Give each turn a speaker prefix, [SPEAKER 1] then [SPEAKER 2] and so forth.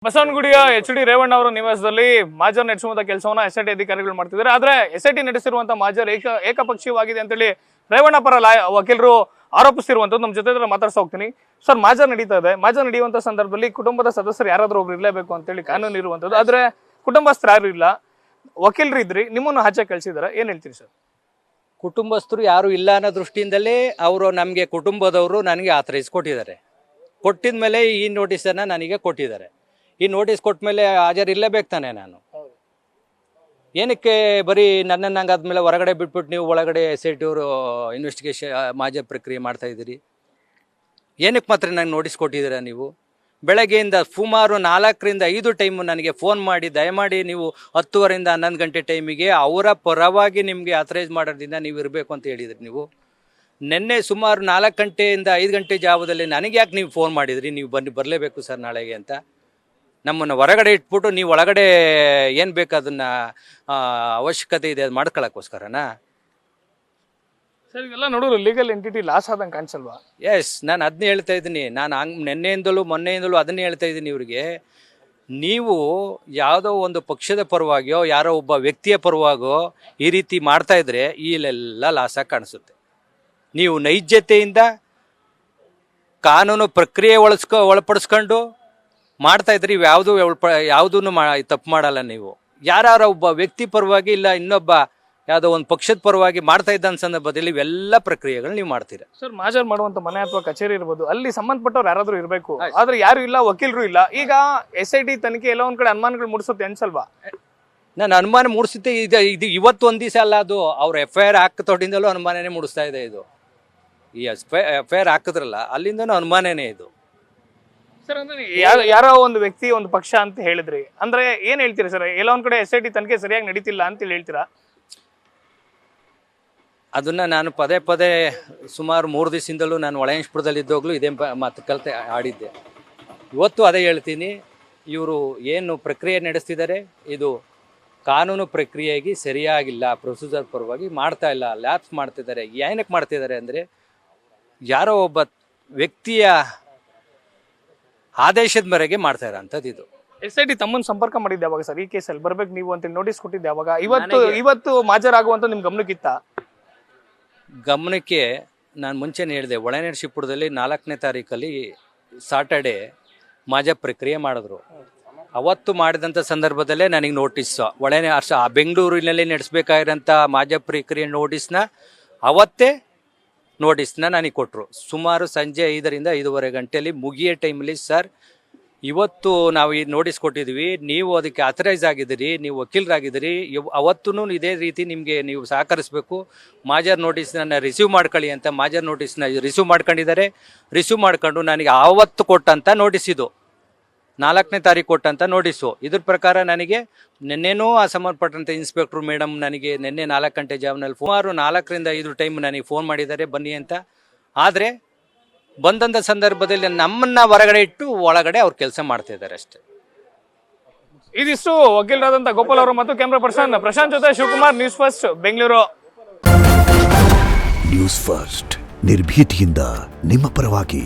[SPEAKER 1] ಬಸವನಗುಡಿಯ H D. Revanna ಅವರ ನಿವಾಸದಲ್ಲಿ ಮಾಜರ್ ನಡೆಸುವಂತ ಕೆಲಸವನ್ನ ಎಸ್ಐಟಿ ಅಧಿಕಾರಿಗಳು ಮಾಡ್ತಿದ್ದಾರೆ. ಆದ್ರೆ ಎಸ್ಐಟಿ ನಡೆಸಿರುವಂತಹ ಮಾಜರ್ ಏಕಪಕ್ಷೀಯವಾಗಿದೆ ಅಂತೇಳಿ ರೇವಣ್ಣ ಪರ ವಕೀಲರು ಆರೋಪಿಸಿರುವಂತದ್ದು. ನಮ್ಮ ಜೊತೆ ಮಾತಾಡ್ತಾ ಹೋಗ್ತೀನಿ. ಸರ್, ಮಾಜರ್ ನಡೀತಾ ಇದೆ. ಮಾಜರ್ ನಡೆಯುವಂತ ಸಂದರ್ಭದಲ್ಲಿ ಕುಟುಂಬದ ಸದಸ್ಯರು ಯಾರಾದ್ರೂ ಒಬ್ರು ಇರಲೇಬೇಕು ಅಂತೇಳಿ ಕಾನೂನು ಇರುವಂತದ್ದು. ಆದ್ರೆ ಕುಟುಂಬಸ್ಥರು ಯಾರು ಇಲ್ಲ, ವಕೀಲರು ಇದ್ರಿ, ನಿಮ್ಮನ್ನು ಆಚೆ ಕಳಿಸಿದಾರೆ. ಏನ್ ಹೇಳ್ತೀರಿ ಸರ್?
[SPEAKER 2] ಕುಟುಂಬಸ್ಥರು ಯಾರು ಇಲ್ಲ ಅನ್ನೋ ದೃಷ್ಟಿಯಿಂದಲೇ ಅವರು ನಮಗೆ ಕುಟುಂಬದವರು ನನಗೆ ಆಥರೈಸ್ಕೊಟ್ಟಿದ್ದಾರೆ. ಕೊಟ್ಟಿದ ಮೇಲೆ ಈ ನೋಟಿಸನ್ನು ನನಗೆ ಕೊಟ್ಟಿದ್ದಾರೆ. ಈ ನೋಟಿಸ್ ಕೊಟ್ಟ ಮೇಲೆ ಹಾಜರಿರಲೇಬೇಕು ತಾನೆ. ನಾನು ಏನಕ್ಕೆ ಬರೀ ನನ್ನನ್ನು ಹಂಗೆ ಆದಮೇಲೆ ಹೊರಗಡೆ ಬಿಟ್ಬಿಟ್ಟು ನೀವು ಒಳಗಡೆ SIT ಅವರು ಇನ್ವೆಸ್ಟಿಗೇಷನ್ ಮಾಜರ್ ಪ್ರಕ್ರಿಯೆ ಮಾಡ್ತಾಯಿದ್ದೀರಿ? ಏನಕ್ಕೆ ಮಾತ್ರ ನನಗೆ ನೋಟಿಸ್ ಕೊಟ್ಟಿದ್ದೀರಾ? ನೀವು ಬೆಳಗ್ಗೆಯಿಂದ ಸುಮಾರು 4ರಿಂದ 5 ಟೈಮು ನನಗೆ ಫೋನ್ ಮಾಡಿ ದಯಮಾಡಿ ನೀವು 10:30ರಿಂದ 11 ಗಂಟೆ ಟೈಮಿಗೆ ಅವರ ಪರವಾಗಿ ನಿಮಗೆ ಆಥರೈಸ್ ಮಾಡೋದ್ರಿಂದ ನೀವು ಇರಬೇಕು ಅಂತ ಹೇಳಿದ್ರಿ. ನೀವು ನಿನ್ನೆ ಸುಮಾರು 4 ಗಂಟೆಯಿಂದ 5 ಗಂಟೆ ಜಾವದಲ್ಲಿ ನನಗೆ ಯಾಕೆ ನೀವು ಫೋನ್ ಮಾಡಿದ್ರಿ? ನೀವು ಬರಲೇಬೇಕು ಸರ್ ನಾಳೆಗೆ ಅಂತ. ನಮ್ಮನ್ನು ಹೊರಗಡೆ ಇಟ್ಬಿಟ್ಟು ನೀವು ಒಳಗಡೆ ಏನು ಬೇಕು ಅದನ್ನು ಅವಶ್ಯಕತೆ ಇದೆ ಅದು ಮಾಡ್ಕೊಳ್ಳೋಕ್ಕೋಸ್ಕರನಾ?
[SPEAKER 1] ಸರ್, ಇವೆಲ್ಲ ನೋಡಿದ್ರು ಲೀಗಲ್ ಎಂಟಿಟಿ ಲಾಸ್ ಆದಂಗೆ ಕಾಣಿಸಲ್ವಾ?
[SPEAKER 2] ಎಸ್, ನಾನು ಅದನ್ನೇ ಹೇಳ್ತಾ ಇದ್ದೀನಿ. ನಾನು ನಿನ್ನೆಯಿಂದಲೂ ಮೊನ್ನೆಯಿಂದಲೂ ಅದನ್ನೇ ಹೇಳ್ತಾ ಇದ್ದೀನಿ ಇವರಿಗೆ. ನೀವು ಯಾವುದೋ ಒಂದು ಪಕ್ಷದ ಪರವಾಗಿಯೋ ಯಾರೋ ಒಬ್ಬ ವ್ಯಕ್ತಿಯ ಪರವಾಗಿಯೋ ಈ ರೀತಿ ಮಾಡ್ತಾಯಿದ್ರೆ ಇಲ್ಲೆಲ್ಲ ಲಾಸಾಗಿ ಕಾಣಿಸುತ್ತೆ. ನೀವು ನೈಜತೆಯಿಂದ ಕಾನೂನು ಪ್ರಕ್ರಿಯೆ ಒಳಪಡಿಸ್ಕೊಂಡು ಮಾಡ್ತಾಯಿದ್ರಿ. ಯಾವುದೂ ತಪ್ಪು ಮಾಡಲ್ಲ. ನೀವು ಯಾರು ಒಬ್ಬ ವ್ಯಕ್ತಿ ಪರವಾಗಿ ಇಲ್ಲ ಇನ್ನೊಬ್ಬ ಯಾವುದೋ ಒಂದು ಪಕ್ಷದ ಪರವಾಗಿ ಮಾಡ್ತಾ ಇದ್ದ ಸಂದರ್ಭದಲ್ಲಿ ಇವೆಲ್ಲ ಪ್ರಕ್ರಿಯೆಗಳು ನೀವು ಮಾಡ್ತೀರಾ.
[SPEAKER 1] ಸರ್, ಮಾಜರ್ ಮಾಡುವಂತ ಮನೆ ಅಥವಾ ಕಚೇರಿ ಇರ್ಬೋದು, ಅಲ್ಲಿ ಸಂಬಂಧಪಟ್ಟವ್ರು ಯಾರಾದ್ರೂ ಇರಬೇಕು. ಆದ್ರೆ ಯಾರು ಇಲ್ಲ, ವಕೀಲರು ಇಲ್ಲ. ಈಗ SIT ತನಿಖೆ ಎಲ್ಲ ಒಂದ್ ಕಡೆ ಅನುಮಾನಗಳು ಮೂಡಿಸುತ್ತೆ ಅನ್ಸಲ್ವಾ?
[SPEAKER 2] ನಾನು ಅನುಮಾನ ಮೂಡಿಸುತ್ತೆ. ಇದು ಇವತ್ತು ಒಂದು ದಿವಸ ಅಲ್ಲ, ಅದು ಅವ್ರ FIR ಹಾಕತೊಟ್ಟಿಂದಲೂ ಅನುಮಾನನೇ ಮೂಡಿಸ್ತಾ ಇದೆ. ಇದು ಈ FIR ಹಾಕಿದ್ರಲ್ಲ ಅಲ್ಲಿಂದನೂ ಅನುಮಾನನೇ ಇದು.
[SPEAKER 1] ಸರ್, ಅಂದ್ರೆ ಯಾರೋ ಒಂದು ವ್ಯಕ್ತಿ ಒಂದು ಪಕ್ಷ ಅಂತ ಹೇಳಿದ್ರಿ, ಅಂದ್ರೆ ಏನ್ ಹೇಳ್ತೀರಾ ಸರ್? ಎಲ್ಲ ಒಂದ್ ಕಡೆ SIT ತನಿಖೆ ಸರಿಯಾಗಿ ನಡೀತಿಲ್ಲ ಅಂತ ಹೇಳ್ತೀರಾ?
[SPEAKER 2] ಅದನ್ನು ನಾನು ಪದೇ ಪದೇ ಸುಮಾರು 3 ದಿವಸದಿಂದಲೂ ನಾನು ಒಳಯಂಶಪುರದಲ್ಲಿದ್ದಾಗಲೂ ಇದೇ ಮಾತು ಕಲಿತೆ ಆಡಿದ್ದೆ. ಇವತ್ತು ಅದೇ ಹೇಳ್ತೀನಿ. ಇವರು ಏನು ಪ್ರಕ್ರಿಯೆ ನಡೆಸ್ತಿದ್ದಾರೆ ಇದು ಕಾನೂನು ಪ್ರಕ್ರಿಯೆಗೆ ಸರಿಯಾಗಿಲ್ಲ. ಪ್ರೊಸೀಜರ್ ಪರವಾಗಿ ಮಾಡ್ತಾ ಇಲ್ಲ, ಲ್ಯಾಪ್ಸ್ ಮಾಡ್ತಿದ್ದಾರೆ. ಏನಕ್ಕೆ ಮಾಡ್ತಿದ್ದಾರೆ ಅಂದರೆ ಯಾರೋ ಒಬ್ಬ ವ್ಯಕ್ತಿಯ ಆದೇಶದ ಮೇರೆಗೆ ಮಾಡ್ತಾ ಇರೋಂಥದ್ದು ಇದು.
[SPEAKER 1] SIT ತಮ್ಮನ್ನು ಸಂಪರ್ಕ ಮಾಡಿದ್ದೆ ಯಾವಾಗ ಸರ್? ಈ ಕೇಸಲ್ಲಿ ಬರ್ಬೇಕು ನೀವು ಅಂತ ನೋಟಿಸ್ ಕೊಟ್ಟಿದ್ದೆ ಯಾವಾಗ? ಇವತ್ತು ಮಾಜರಾಗುವಂತ ನಿಮ್ ಗಮನಕ್ಕಿತ್ತ?
[SPEAKER 2] ಗಮನಕ್ಕೆ ನಾನು ಮುಂಚೆನೇ ಹೇಳಿದೆ. ಒಳನರಸೀಪುರದಲ್ಲಿ 4ನೇ ತಾರೀಕಲ್ಲಿ ಸಾಟರ್ಡೆ ಮಾಜರ್ ಪ್ರಕ್ರಿಯೆ ಮಾಡಿದ್ರು. ಅವತ್ತು ಮಾಡಿದಂಥ ಸಂದರ್ಭದಲ್ಲೇ ನನಗೆ ನೋಟಿಸ್ಸು ಬೆಂಗಳೂರಿನಲ್ಲಿ ನಡೆಸಬೇಕಾಗಿರೋಂಥ ಮಾಜರ್ ಪ್ರಕ್ರಿಯೆ ನೋಟಿಸ್ನ ಅವತ್ತೇ ನೋಟಿಸ್ನ ನನಗೆ ಕೊಟ್ಟರು. ಸುಮಾರು ಸಂಜೆ 5ರಿಂದ 5:30 ಗಂಟೆಯಲ್ಲಿ ಮುಗಿಯೋ ಟೈಮಲ್ಲಿ, ಸರ್ ಇವತ್ತು ನಾವು ಈ ನೋಟಿಸ್ ಕೊಟ್ಟಿದ್ವಿ, ನೀವು ಅದಕ್ಕೆ ಆಥರೈಸ್ ಆಗಿದ್ದೀರಿ, ನೀವು ವಕೀಲರಾಗಿದ್ದೀರಿ, ಅವತ್ತೂ ಇದೇ ರೀತಿ ನಿಮಗೆ ನೀವು ಸಹಕರಿಸಬೇಕು, ಮಾಜರ್ ನೋಟಿಸ್ನ ರಿಸೀವ್ ಮಾಡ್ಕೊಳ್ಳಿ ಅಂತ ಮಾಜರ್ ನೋಟಿಸ್ನ ರಿಸೀವ್ ಮಾಡ್ಕೊಂಡಿದ್ದಾರೆ. ರಿಸೀವ್ ಮಾಡ್ಕೊಂಡು ನನಗೆ ಆವತ್ತು ಕೊಟ್ಟಂಥ ನೋಟಿಸ್ ಇದು, 4ನೇ ತಾರೀಕು ಕೊಟ್ಟಂಥ ನೋಟಿಸು. ಇದ್ರ ಪ್ರಕಾರ ನನಗೆ ನಿನ್ನೆನೂ ಸಂಬಂಧಪಟ್ಟಂಥ ಇನ್ಸ್ಪೆಕ್ಟ್ರು ಮೇಡಮ್ ನನಗೆ ನಿನ್ನೆ 4 ಗಂಟೆ ಜಾವನಲ್ಲಿ ಸುಮಾರು 4ರಿಂದ 5 ಟೈಮ್ ನನಗೆ ಫೋನ್ ಮಾಡಿದ್ದಾರೆ ಬನ್ನಿ ಅಂತ. ಆದರೆ ಬಂದಂಥ ಸಂದರ್ಭದಲ್ಲಿ ನಮ್ಮನ್ನ ಹೊರಗಡೆ ಇಟ್ಟು ಒಳಗಡೆ ಅವ್ರು ಕೆಲಸ ಮಾಡ್ತಾ ಇದ್ದಾರೆ ಅಷ್ಟೇ.
[SPEAKER 1] ಇದಿಷ್ಟು ವಕೀಲರಾದಂಥ ಗೋಪಾಲ್ ಅವರು ಮತ್ತು ಕ್ಯಾಮ್ರಾ ಪರ್ಸನ್ ಪ್ರಶಾಂತ್ ಜೊತೆ Shivakumar, news first Bengaluru.
[SPEAKER 3] News first ನಿರ್ಭೀತಿಯಿಂದ ನಿಮ್ಮ ಪರವಾಗಿ.